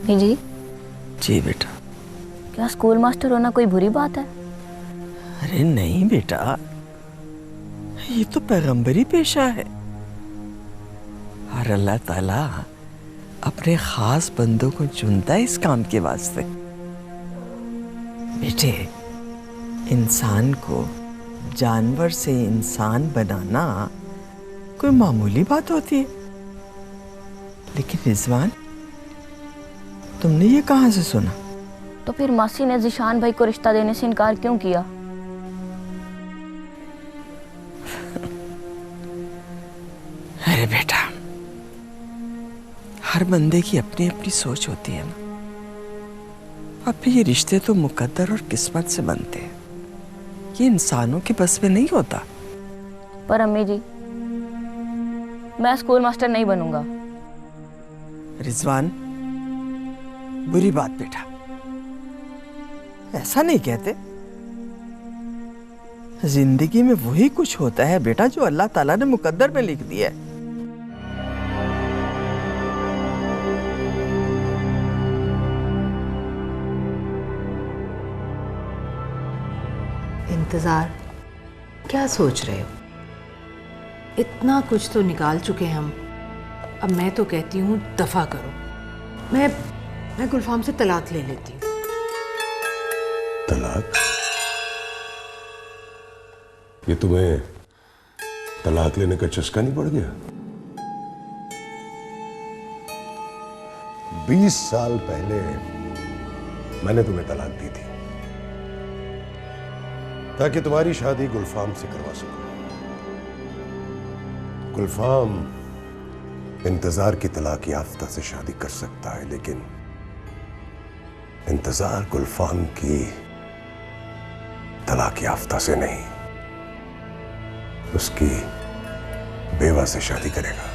जी। जी बेटा। क्या school master होना कोई बुरी बात है? अरे नहीं बेटा, ये तो पैगंबरी पेशा है और अल्लाह ताला अपने खास बंदों को चुनता है इस काम के वास्ते। बेटे, इंसान को जानवर से इंसान बनाना कोई मामूली बात होती है। लेकिन रिजवान, तुमने ये कहां से सुना? तो फिर मासी ने ज़ीशान भाई को रिश्ता देने से इनकार क्यों किया? अरे बेटा, हर बंदे की अपनी अपनी सोच होती है ना। अब ये रिश्ते तो मुकद्दर और किस्मत से बनते हैं, ये इंसानों के बस में नहीं होता। पर अम्मी जी, मैं स्कूल मास्टर नहीं बनूंगा। रिजवान, बुरी बात बेटा, ऐसा नहीं कहते। जिंदगी में वही कुछ होता है बेटा जो अल्लाह ताला ने मुकद्दर में लिख दिया है। इंतजार क्या सोच रहे हो? इतना कुछ तो निकाल चुके हैं हम। अब मैं तो कहती हूँ दफा करो। मैं गुलफाम से तलाक ले लेती हूँ। तलाक? ये तुम्हें तलाक लेने का चस्का नहीं पड़ गया? 20 साल पहले मैंने तुम्हें तलाक दी थी ताकि तुम्हारी शादी गुलफाम से करवा सकूं। गुलफाम इंतजार की तलाक याफ्ता से शादी कर सकता है, लेकिन इंतजार गुलफाम की तलाक याफ्ता से नहीं, उसकी बेवा से शादी करेगा।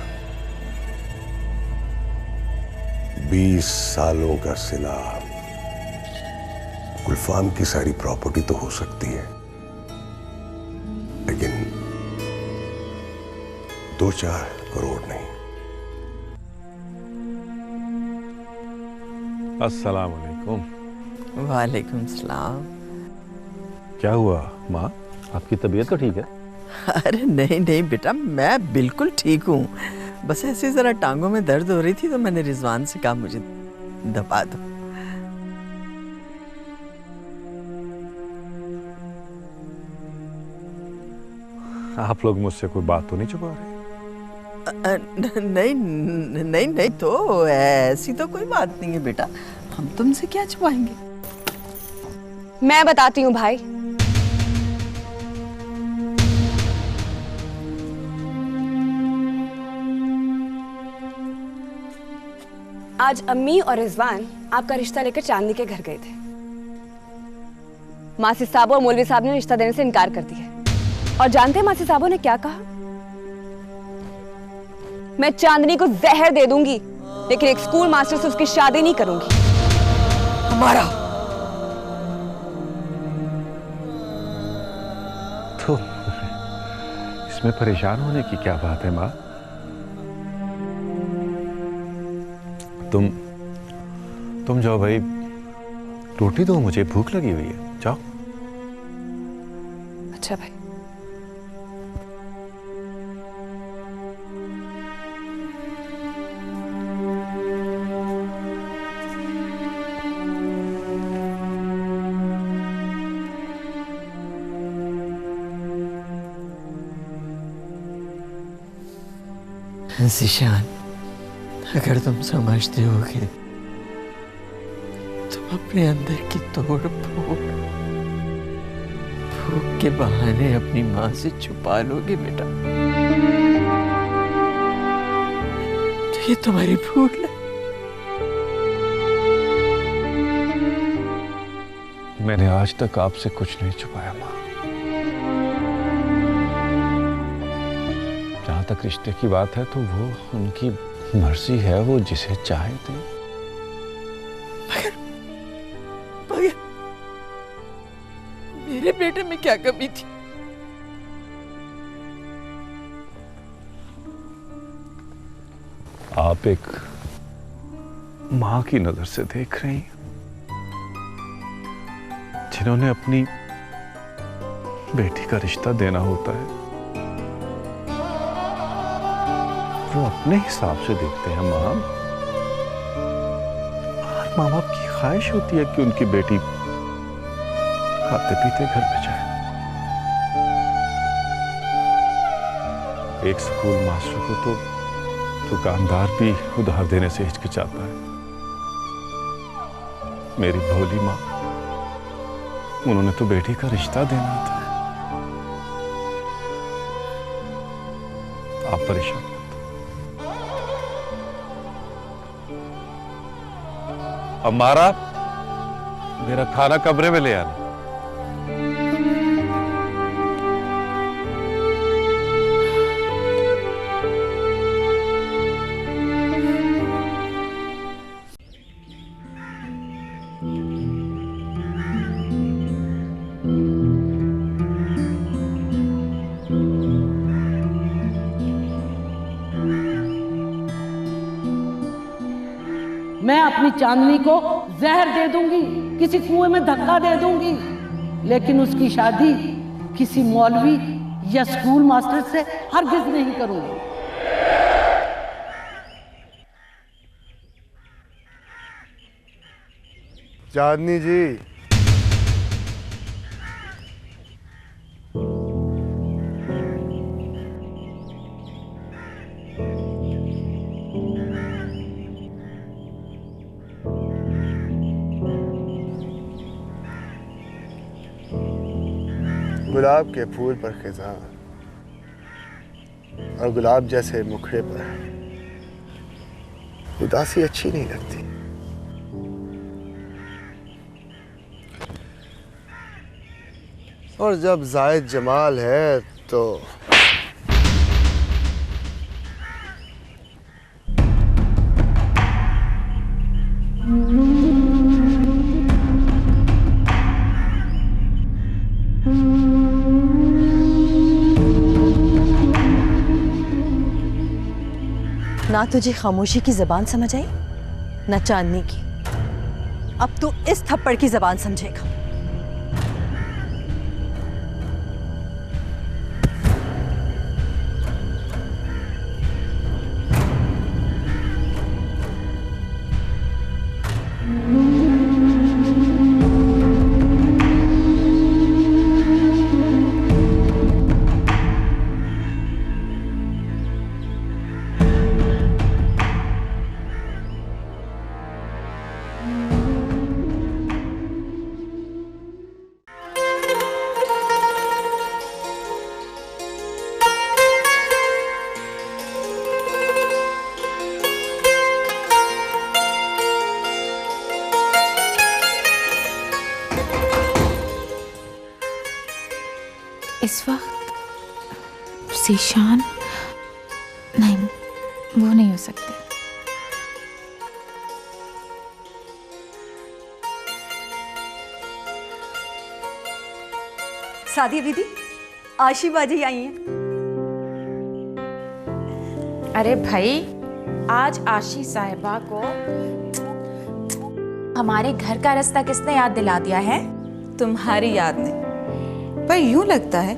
20 सालों का सिला। गुलफाम की सारी प्रॉपर्टी तो हो सकती है, लेकिन 2-4 करोड़ नहीं। अस्सलाम वालेकुम। वालेकुम सलाम। क्या हुआ माँ, आपकी तबीयत तो ठीक है? अरे नहीं नहीं बेटा, मैं बिल्कुल ठीक हूँ। बस ऐसे जरा टांगों में दर्द हो रही थी तो मैंने रिजवान से कहा मुझे दबा दो। आप लोग मुझसे कोई बात तो नहीं छुपा रहे? नहीं नहीं नहीं, तो ऐसी तो कोई बात नहीं है बेटा, हम तुमसे क्या छुपाएंगे। मैं बताती हूँ भाई। आज अम्मी और रिजवान आपका रिश्ता लेकर चांदनी के घर गए थे। मासी साहब और मौलवी साहब ने रिश्ता देने से इनकार कर दिया। और जानते हैं मासी साहबों ने क्या कहा? मैं चांदनी को जहर दे दूंगी, लेकिन एक स्कूल मास्टर से उसकी शादी नहीं करूंगी। हमारा तो इसमें परेशान होने की क्या बात है माँ? तुम जाओ भाई, रोटी दो, मुझे भूख लगी हुई है। जाओ। अच्छा भाई। ज़ीशान, अगर तुम समझते होगे, तुम अपने अंदर की तोड़ फोड़ भूख के बहाने अपनी माँ से छुपा लोगे बेटा, तो ये तुम्हारी भूल है। मैंने आज तक आपसे कुछ नहीं छुपाया माँ। जहां तक रिश्ते की बात है तो वो उनकी मर्जी है, वो जिसे चाहे थे। मगर मेरे बेटे में क्या कमी थी? आप एक मां की नजर से देख रही हैं, जिन्होंने अपनी बेटी का रिश्ता देना होता है वो अपने हिसाब से देखते हैं मां। हर माँ बाप की ख्वाहिश होती है कि उनकी बेटी खाते पीते घर में जाए। एक स्कूल मास्टर को तो दुकानदार भी उधार देने से हिचकिचाता है। मेरी भोली माँ, उन्होंने तो बेटी का रिश्ता देना था। आप परेशान मत। हमारा मेरा खाना कमरे में ले आना। मैं अपनी चांदनी को जहर दे दूंगी, किसी कुएं में धक्का दे दूंगी, लेकिन उसकी शादी किसी मौलवी या स्कूल मास्टर से हरगिज नहीं करूंगी। चांदनी जी, गुलाब के फूल पर खिज़ां और गुलाब जैसे मुखड़े पर उदासी अच्छी नहीं लगती। और जब जायद जमाल है तो ना तुझे खामोशी की जबान समझ आई, ना चांदनी की। अब तू इस थप्पड़ की जबान समझेगा। इस वक्त ज़ीशान, नहीं, वो नहीं हो सकते। सादिया दीदी, आशी बाजी आई हैं। अरे भाई, आज आशी साहिबा को हमारे घर का रास्ता किसने याद दिला दिया है? तुम्हारी याद ने, पर यूं लगता है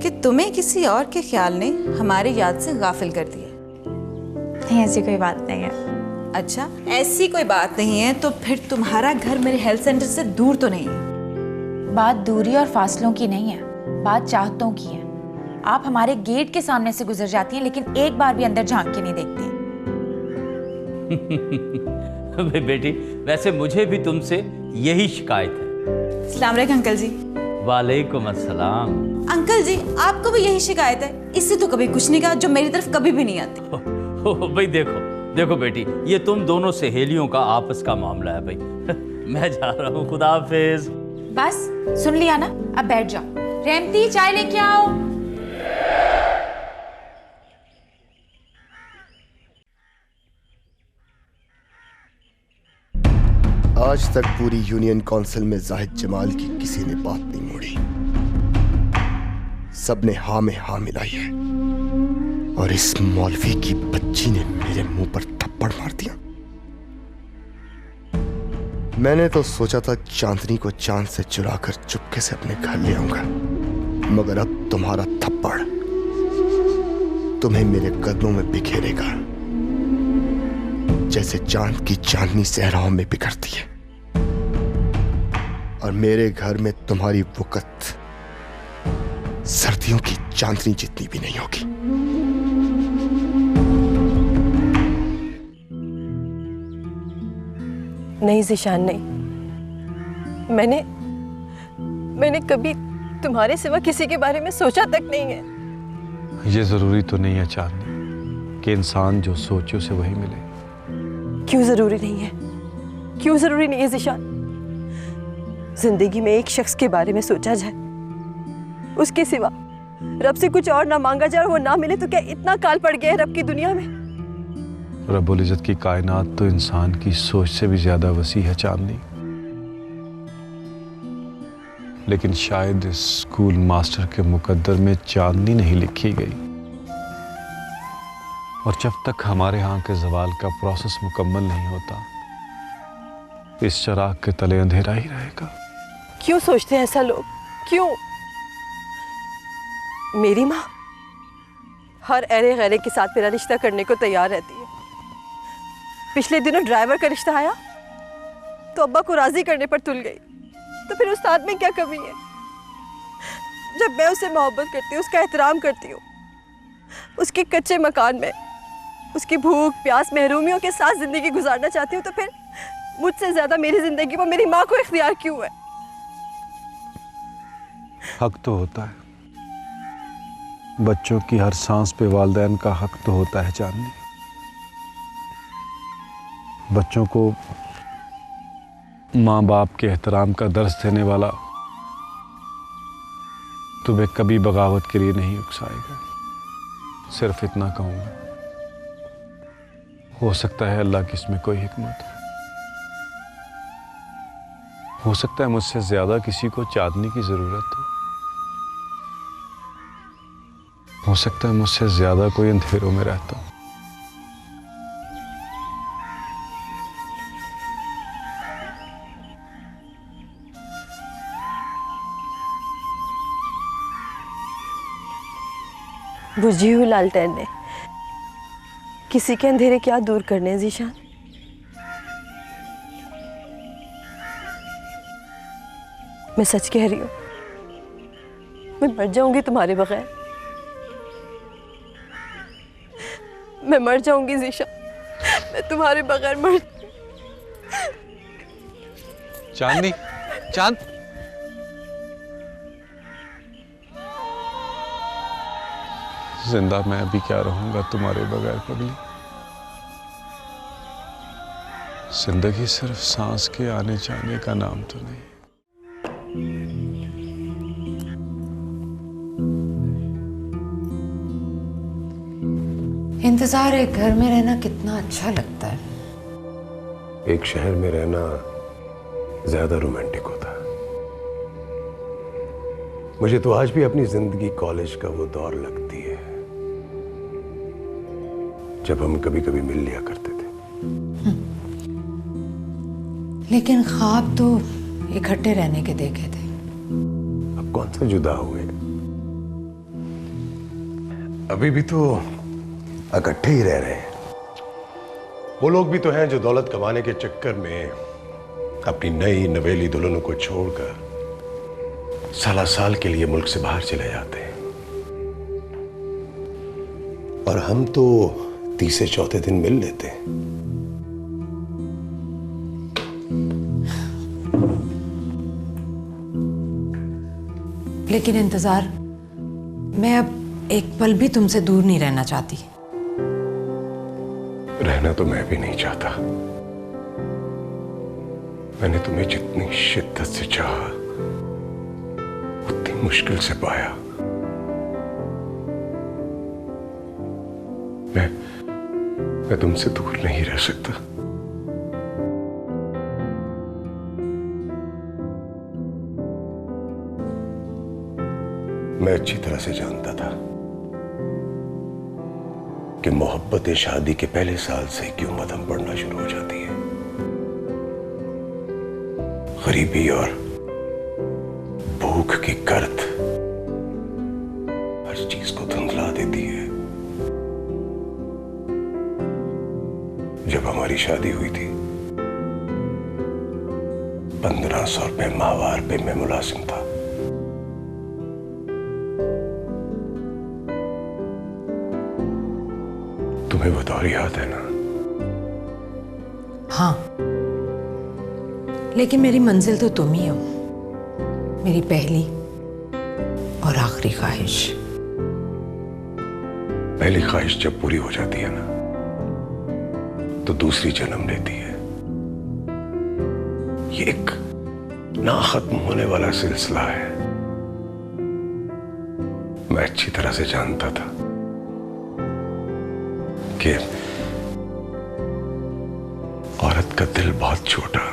कि तुम्हें किसी और के ख्याल ने हमारी याद से गाफिल कर दिया। नहीं, ऐसी कोई बात नहीं है। अच्छा, ऐसी कोई बात नहीं है तो फिर तुम्हारा घर मेरे हेल्थ सेंटर से दूर तो नहीं है? बात दूरी और फासलों की नहीं है, बात चाहतों की है। आप हमारे गेट के सामने से गुजर जाती हैं, लेकिन एक बार भी अंदर झांक के नहीं देखती। बेटी, वैसे मुझे भी तुमसे यही शिकायत है। अस्सलाम वालेकुम अंकल जी। वालेकुम अस्सलाम। अंकल जी, आपको भी यही शिकायत है? इससे तो कभी कुछ नहीं कहा, जो मेरी तरफ कभी भी नहीं आती। भाई देखो बेटी, ये तुम दोनों सहेलियों का आपस का मामला है भाई। मैं जा रहा हूँ, खुदा हाफिज। बस सुन लिया ना, अब बैठ जाओ। रेमती, चाय लेके आओ। आज तक पूरी यूनियन काउंसिल में जाहिद जमाल की किसी ने बात नहीं मोड़ी। सबने हाँ में हाँ मिलाई है, और इस मौलवी की बच्ची ने मेरे मुंह पर थप्पड़ मार दिया। मैंने तो सोचा था चांदनी को चांद से चुराकर चुपके से अपने घर ले आऊंगा, मगर अब तुम्हारा थप्पड़ तुम्हें मेरे कदमों में बिखेरेगा, जैसे चांद की चांदनी सहराओं में बिखरती है। और मेरे घर में तुम्हारी वक़्त सर्दियों की चांदनी जितनी भी नहीं होगी। नहीं ज़ीशान, नहीं। मैंने कभी तुम्हारे सिवा किसी के बारे में सोचा तक नहीं है। ये जरूरी तो नहीं है चांदनी कि इंसान जो सोचे उसे वही मिले। क्यों जरूरी नहीं है? क्यों जरूरी नहीं है ज़ीशान? जिंदगी में एक शख्स के बारे में सोचा जाए, उसके सिवा रब से कुछ और ना मांगा जाए और वो ना मिले, तो क्या इतना काल पड़ गया है रब की दुनिया में? रब्बुल इज़्ज़त की कायनात तो इंसान की सोच से भी ज्यादा वसी है चांदनी। लेकिन शायद इस स्कूल मास्टर के मुकद्दर में चांदनी नहीं लिखी गई, और जब तक हमारे यहाँ के ज़वाल का प्रोसेस मुकम्मल नहीं होता, इस चराग के तले अंधेरा ही रहेगा। क्यों सोचते हैं ऐसा लोग? क्यों? मेरी माँ हर ऐरे गैरे के साथ मेरा रिश्ता करने को तैयार रहती है। पिछले दिनों ड्राइवर का रिश्ता आया तो अब्बा को राजी करने पर तुल गई, तो फिर उस्ताद में क्या कमी है? जब मैं उससे मोहब्बत करती हूँ, उसका एहतराम करती हूँ, उसके कच्चे मकान में उसकी भूख प्यास महरूमियों के साथ जिंदगी गुजारना चाहती हूँ, तो फिर मुझसे ज्यादा मेरी जिंदगी पर मेरी माँ को इख्तियार क्यों है? हक तो होता है, बच्चों की हर सांस पे वालिदैन का हक तो होता है चांदनी। बच्चों को माँ बाप के एहतराम का दर्स देने वाला तुम्हें कभी बगावत के लिए नहीं उकसाएगा। सिर्फ इतना कहूंगा, हो सकता है अल्लाह की इसमें कोई हिकमत हो सकता है मुझसे ज्यादा किसी को चांदनी की जरूरत हो सकता है मुझसे ज्यादा कोई अंधेरों में रहता हो। बुझी हुई लालटेन ने किसी के अंधेरे क्या दूर करने हैं ज़ीशान? मैं सच कह रही हूँ, मैं मर जाऊंगी तुम्हारे बगैर। मैं मर जाऊंगी ज़ीशान, मैं तुम्हारे बगैर मर। चांदनी, चांद, जिंदा मैं अभी क्या रहूंगा तुम्हारे बगैर पगली। जिंदगी सिर्फ सांस के आने जाने का नाम तो नहीं। इंतजार एक घर में रहना कितना अच्छा लगता है। एक शहर में रहना ज्यादा रोमांटिक होता है। मुझे तो आज भी अपनी जिंदगी कॉलेज का वो दौर लगती है जब हम कभी कभी मिल लिया करते थे। लेकिन ख्वाब तो इकट्ठे रहने के देखे थे। अब कौन सा जुदा हुए, अभी भी तो इकट्ठे ही रह रहे हैं। वो लोग भी तो हैं जो दौलत कमाने के चक्कर में अपनी नई नवेली दुल्हनों को छोड़कर साला साल के लिए मुल्क से बाहर चले जाते हैं, और हम तो तीसरे चौथे दिन मिल लेते हैं। लेकिन इंतजार, मैं अब एक पल भी तुमसे दूर नहीं रहना चाहती। रहना तो मैं भी नहीं चाहता। मैंने तुम्हें जितनी शिद्दत से चाहा उतनी मुश्किल से पाया। मैं तुमसे दूर नहीं रह सकता। मैं अच्छी तरह से जानता था कि मोहब्बतें शादी के पहले साल से क्यों मदम पड़ना शुरू हो जाती है। गरीबी और भूख की गर्द हर चीज को धुंधला देती है। जब हमारी शादी हुई थी 1500 रुपए माहवार पे मैं मुलाजिम था। तुम्हें वो दौर याद है ना? हाँ, लेकिन मेरी मंजिल तो तुम ही हो, मेरी पहली और आखिरी ख्वाहिश। पहली ख्वाहिश जब पूरी हो जाती है ना तो दूसरी जन्म लेती है। ये एक ना खत्म होने वाला सिलसिला है। मैं अच्छी तरह से जानता था कि औरत का दिल बहुत छोटा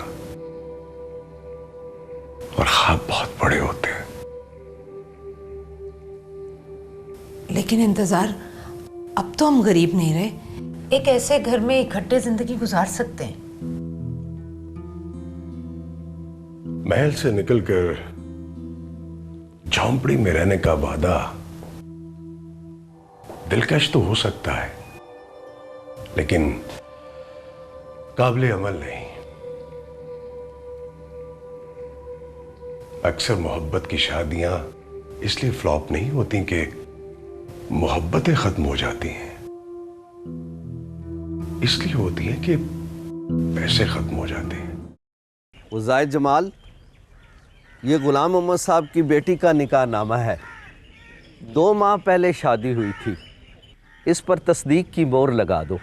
और ख्वाब बहुत बड़े होते हैं। लेकिन इंतजार, अब तो हम गरीब नहीं रहे, एक ऐसे घर में इकट्ठे जिंदगी गुजार सकते हैं। महल से निकलकर झोंपड़ी में रहने का वादा दिलकश तो हो सकता है, लेकिन काबिले अमल नहीं। अक्सर मोहब्बत की शादियां इसलिए फ्लॉप नहीं होती कि मोहब्बतें खत्म हो जाती हैं, इसलिए होती हैं कि पैसे खत्म हो जाते हैं। जायद जमाल, ये गुलाम मोहम्मद साहब की बेटी का निकाह नामा है। 2 माह पहले शादी हुई थी, इस पर तस्दीक की मोहर लगा दो।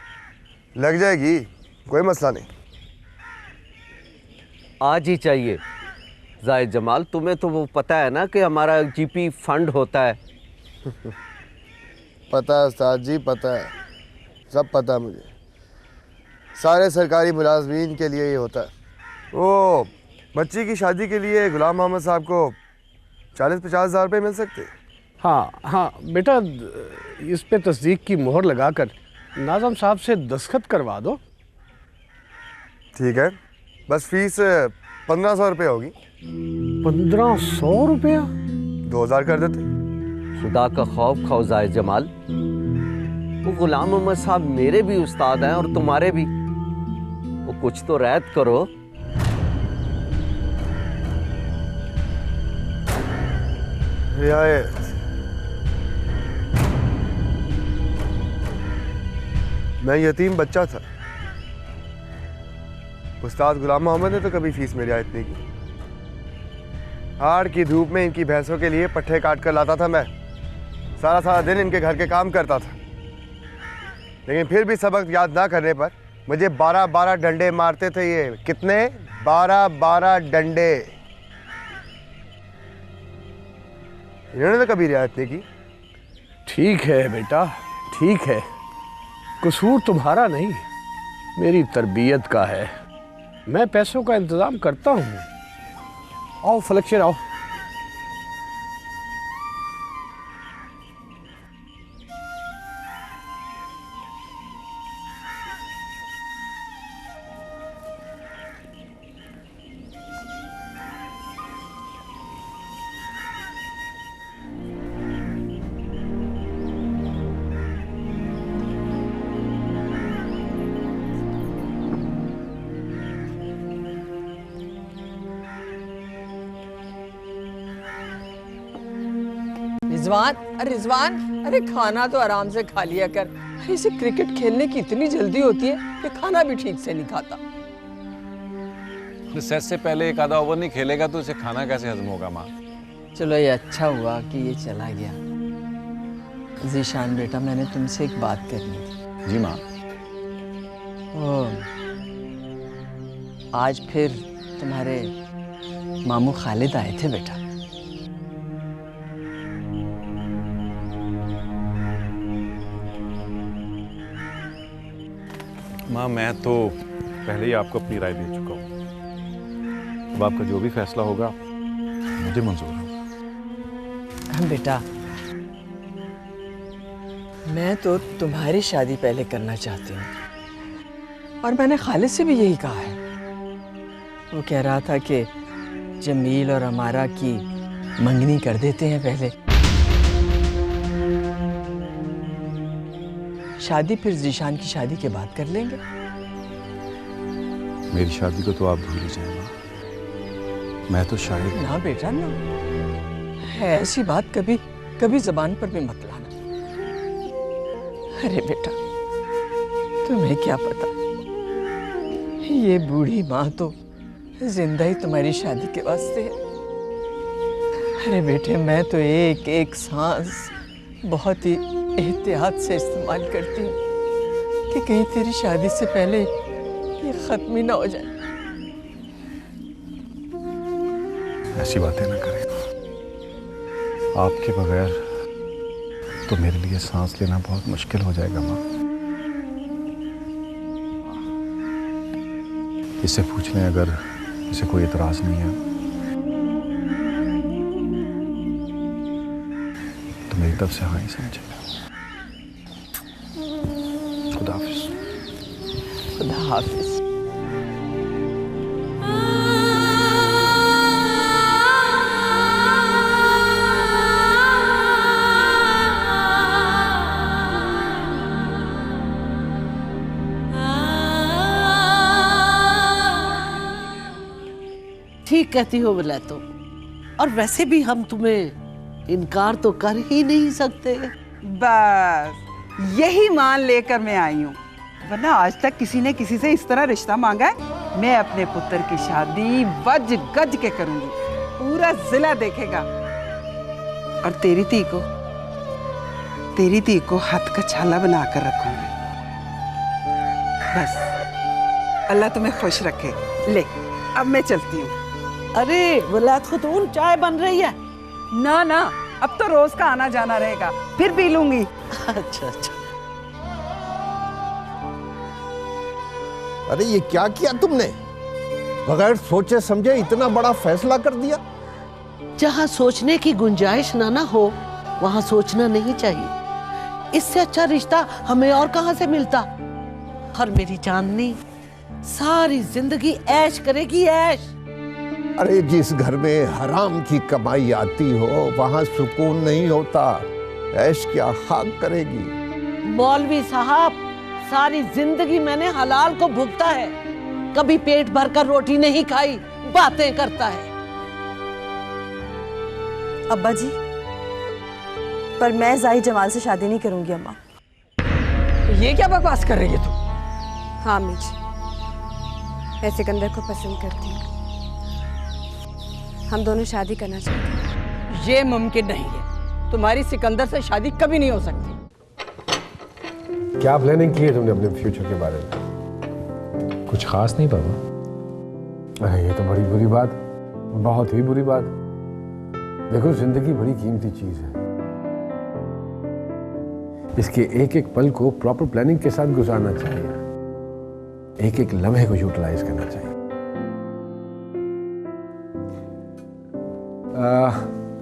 लग जाएगी, कोई मसला नहीं। आज ही चाहिए। जायद जमाल, तुम्हें तो वो पता है ना कि हमारा जीपी फंड होता है। पता है उस्ताद जी, पता है, सब पता है मुझे। सारे सरकारी मुलाजमीन के लिए ये होता है। वो बच्ची की शादी के लिए गुलाम मोहम्मद साहब को 40-50 हज़ार रुपये मिल सकते। हाँ बेटा, इस पे तस्दीक की मोहर लगाकर नाज़म साहब से दस्तखत करवा दो। ठीक है, बस फीस 1500 रुपये होगी। 1500 रुपया? 2000 कर देते। खुदा का खौफ खाओ जायद जमाल, वो गुलाम मोहम्मद साहब मेरे भी उस्ताद हैं और तुम्हारे भी। वो कुछ तो रैत करो। रियायत। मैं यतीम बच्चा था, उस्ताद गुलाम मोहम्मद ने तो कभी फीस में रियायत नहीं की। हाड़ की धूप में इनकी भैंसों के लिए पट्ठे काट कर लाता था मैं। सारा दिन इनके घर के काम करता था, लेकिन फिर भी सबक याद ना करने पर मुझे 12-12 डंडे मारते थे। ये कितने? 12-12 डंडे। इन्होंने तो कभी रियायत नहीं की। ठीक है बेटा, ठीक है, कसूर तुम्हारा नहीं, मेरी तरबियत का है। मैं पैसों का इंतजाम करता हूँ। आओ फलक शेर, आओ। रिजवान, अरे खाना तो आराम से खा लिया कर। इसे क्रिकेट खेलने की इतनी जल्दी होती है कि खाना भी ठीक से नहीं खाता। सेट से पहले एक आधा ओवर नहीं खेलेगा तो उसे खाना कैसे हजम होगा माँ? चलो ये अच्छा हुआ कि ये चला गया। जीशान बेटा, मैंने तुमसे एक बात करनी थी। जी माँ। आज फिर तुम्हारे मामू खालिद आए थे बेटा। माँ, मैं तो पहले ही आपको अपनी राय दे चुका हूँ। अब आपका जो भी फैसला होगा मुझे मंजूर है। बेटा, मैं तो तुम्हारी शादी पहले करना चाहती हूँ और मैंने खालिद से भी यही कहा है। वो कह रहा था कि जमील और अमारा की मंगनी कर देते हैं पहले, शादी फिर जीशान की शादी के बाद कर लेंगे। मेरी शादी को तो आप भूल ही जाए माँ। मैं तो शायद ना बेटा ना, है ऐसी बात कभी कभी जबान पर भी मत लाना। अरे बेटा, तुम्हें क्या पता, ये बूढ़ी माँ तो जिंदा ही तुम्हारी शादी के वास्ते है। अरे बेटे, मैं तो एक एक सांस बहुत ही एहतियात से इस्तेमाल करती हूँ कि कहीं तेरी शादी से पहले ये खत्म ही ना हो जाए। ऐसी बातें ना करें। आपके बगैर तो मेरे लिए सांस लेना बहुत मुश्किल हो जाएगा माँ। इससे पूछ लें अगर इसे कोई एतराज नहीं है तो मेरी तरफ से हाँ ही समझेगा। खुदा हाफिज। खुदा हाफिज। ठीक कहती हो बोला तो, और वैसे भी हम तुम्हें इनकार तो कर ही नहीं सकते। बस यही मान लेकर मैं आई हूँ, वरना आज तक किसी ने किसी से इस तरह रिश्ता मांगा है? मैं अपने पुत्र की शादी वज गज के करूंगी, पूरा जिला देखेगा। और तेरी धी को हाथ का छाला बनाकर रखूंगी। बस अल्लाह तुम्हें खुश रखे। ले अब मैं चलती हूँ। अरे वलाद खुतून, चाय बन रही है। ना ना, अब तो रोज का आना जाना रहेगा, फिर पी लूंगी। अच्छा अच्छा। अरे ये क्या किया तुमने? बगैर सोचे समझे इतना बड़ा फैसला कर दिया। जहाँ सोचने की गुंजाइश ना हो वहाँ सोचना नहीं चाहिए। इससे अच्छा रिश्ता हमें और कहाँ से मिलता। और मेरी चांदनी सारी जिंदगी ऐश करेगी, ऐश। अरे जिस घर में हराम की कमाई आती हो वहां सुकून नहीं होता। ऐश क्या खाक करेगी। मौलवी साहब, सारी जिंदगी मैंने हलाल को भुगता है, कभी पेट भरकर रोटी नहीं खाई, बातें करता है। अब्बा जी, पर मैं जाहिद जमाल से शादी नहीं करूंगी अम्मा। ये क्या बकवास कर रही है तू? हाँ अम्मी जी, मैं सिकंदर को पसंद करती हूँ। हम दोनों शादी करना चाहते हैं। ये मुमकिन नहीं है, तुम्हारी सिकंदर से शादी कभी नहीं हो सकती। क्या प्लानिंग की है तुमने अपने फ्यूचर के बारे में? कुछ खास नहीं पापा। अरे ये तो बड़ी बुरी बात, बहुत ही बुरी बात। देखो जिंदगी बड़ी कीमती चीज है, इसके एक एक पल को प्रॉपर प्लानिंग के साथ गुजारना चाहिए, एक एक लम्हे को यूटिलाइज करना चाहिए।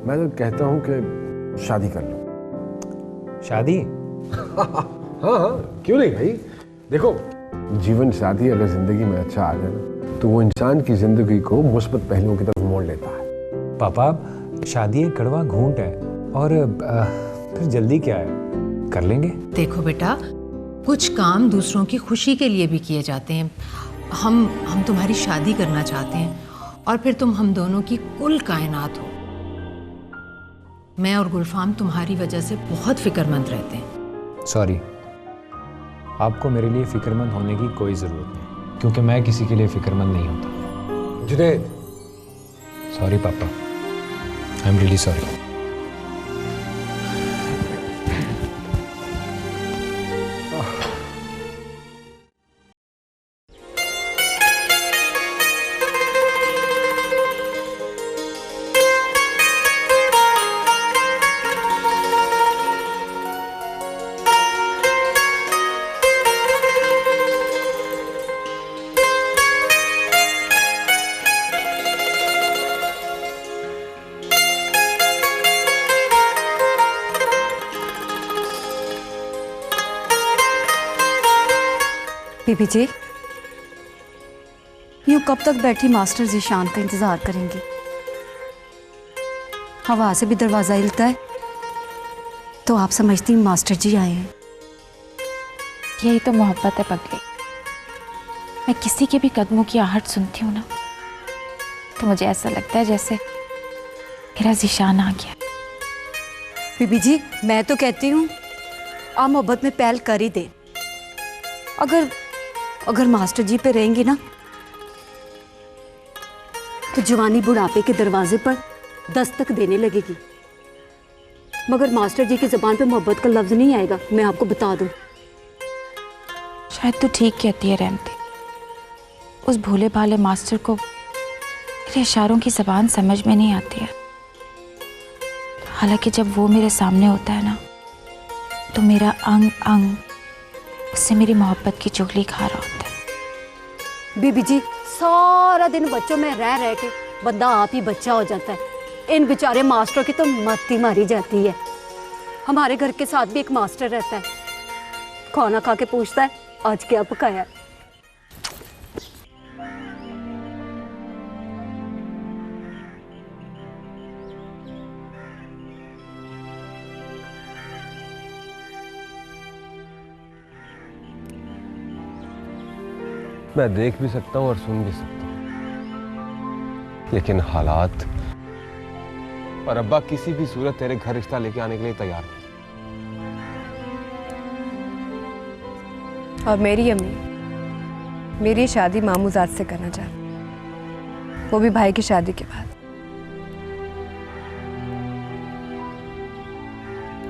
मैं तो कहता हूं कि शादी कर लो। शादी? हाँ, क्यों नहीं भाई। देखो जीवन साथी अगर जिंदगी में अच्छा आ जाए ना तो वो इंसान की जिंदगी को मुस्बत पहलुओं की तरफ मोड़ लेता है। पापा, शादी एक कड़वा घूंट है और फिर जल्दी क्या है, कर लेंगे। देखो बेटा, कुछ काम दूसरों की खुशी के लिए भी किए जाते हैं। हम तुम्हारी शादी करना चाहते हैं और फिर तुम हम दोनों की कुल कायनात हो। मैं और गुलफाम तुम्हारी वजह से बहुत फिक्रमंद रहते हैं। सॉरी, आपको मेरे लिए फिक्रमंद होने की कोई ज़रूरत नहीं, क्योंकि मैं किसी के लिए फिक्रमंद नहीं होता। जुनैद। सॉरी पापा, आई एम रियली सॉरी। बीबी जी, यूं कब तक बैठी मास्टर जीशान का इंतजार करेंगी? हवा से भी दरवाजा हिलता है तो आप समझती मास्टर जी आए हैं। यही तो मोहब्बत है पगली। मैं किसी के भी कदमों की आहट सुनती हूँ ना, तो मुझे ऐसा लगता है जैसे मेरा ज़िशान आ गया। बीबी जी, मैं तो कहती हूँ आप मोहब्बत में पहल कर ही दे। अगर मास्टर जी पे रहेंगी ना तो जवानी बुढ़ापे के दरवाजे पर दस्तक देने लगेगी। मगर मास्टर जी की जुबान पे मोहब्बत का लफ्ज नहीं आएगा, मैं आपको बता दूं। शायद तो ठीक कहती है रहमती। उस भोले भाले मास्टर को मेरे इशारों की ज़बान समझ में नहीं आती है। हालांकि जब वो मेरे सामने होता है ना, तो मेरा अंग अंग उससे मेरी मोहब्बत की चुगली खा रहा होता है। बीबी जी, सारा दिन बच्चों में रह रह के बंदा आप ही बच्चा हो जाता है। इन बेचारे मास्टरों की तो मत ही मारी जाती है। हमारे घर के साथ भी एक मास्टर रहता है, खाना खा के पूछता है आज क्या पकाया। मैं देख भी सकता हूँ और सुन भी सकता हूँ, लेकिन हालात और अब्बा किसी भी सूरत तेरे घर रिश्ता लेके आने के लिए तैयार नहीं। और मेरी अम्मी मेरी शादी मामूजाद से करना चाहती, वो भी भाई की शादी के बाद।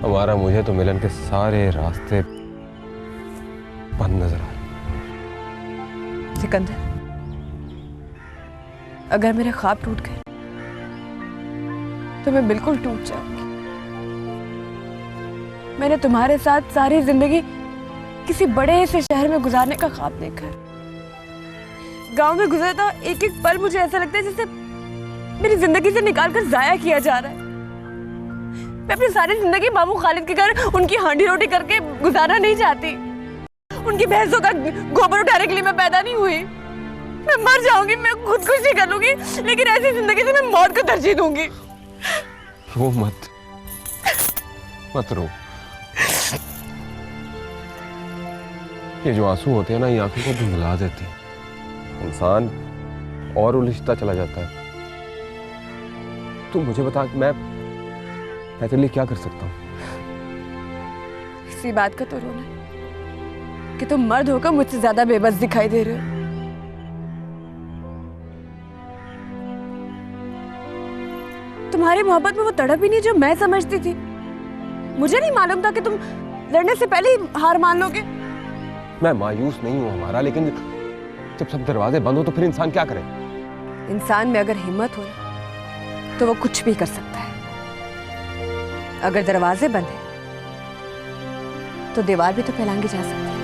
हमारा मुझे तो मिलन के सारे रास्ते बंद नजर आ रहे। सिकंदर, अगर मेरे ख्वाब टूट गए तो मैं बिल्कुल टूट जाऊंगी। मैंने तुम्हारे साथ सारी जिंदगी किसी बड़े से शहर में गुजारने का ख्वाब देखा है। गांव में गुजरता एक एक पल मुझे ऐसा लगता है जैसे मेरी जिंदगी से निकाल कर जाया किया जा रहा है। मैं अपनी सारी जिंदगी मामू खालिद के घर उनकी हांडी रोटी करके गुजारना नहीं चाहती। उनकी भैंसों का गोबर उठाने के लिए मैं पैदा नहीं हुई। मैं मर जाऊंगी, मैं खुदकुशी कर लूंगी, लेकिन ऐसी जिंदगी से मैं मौत को तरजीह दूंगी। रो मत, मत रो। ये जो आंसू होते हैं ना, ये आंखों को धुंधला देते हैं, इंसान और उलझता चला जाता है। तू मुझे बता कि मैं तेरे लिए क्या कर सकता हूँ? इसी बात का तो रोना है कि तुम मर्द होकर मुझसे ज्यादा बेबस दिखाई दे रहे हो। तुम्हारी मोहब्बत में वो तड़प ही नहीं जो मैं समझती थी। मुझे नहीं मालूम था कि तुम लड़ने से पहले ही हार मान लोगे। मैं मायूस नहीं हूं हमारा, लेकिन जब सब दरवाजे बंद हो तो फिर इंसान क्या करे? इंसान में अगर हिम्मत हो तो वो कुछ भी कर सकता है। अगर दरवाजे बंद है तो दीवार भी तो फैलांगी जा सकती है।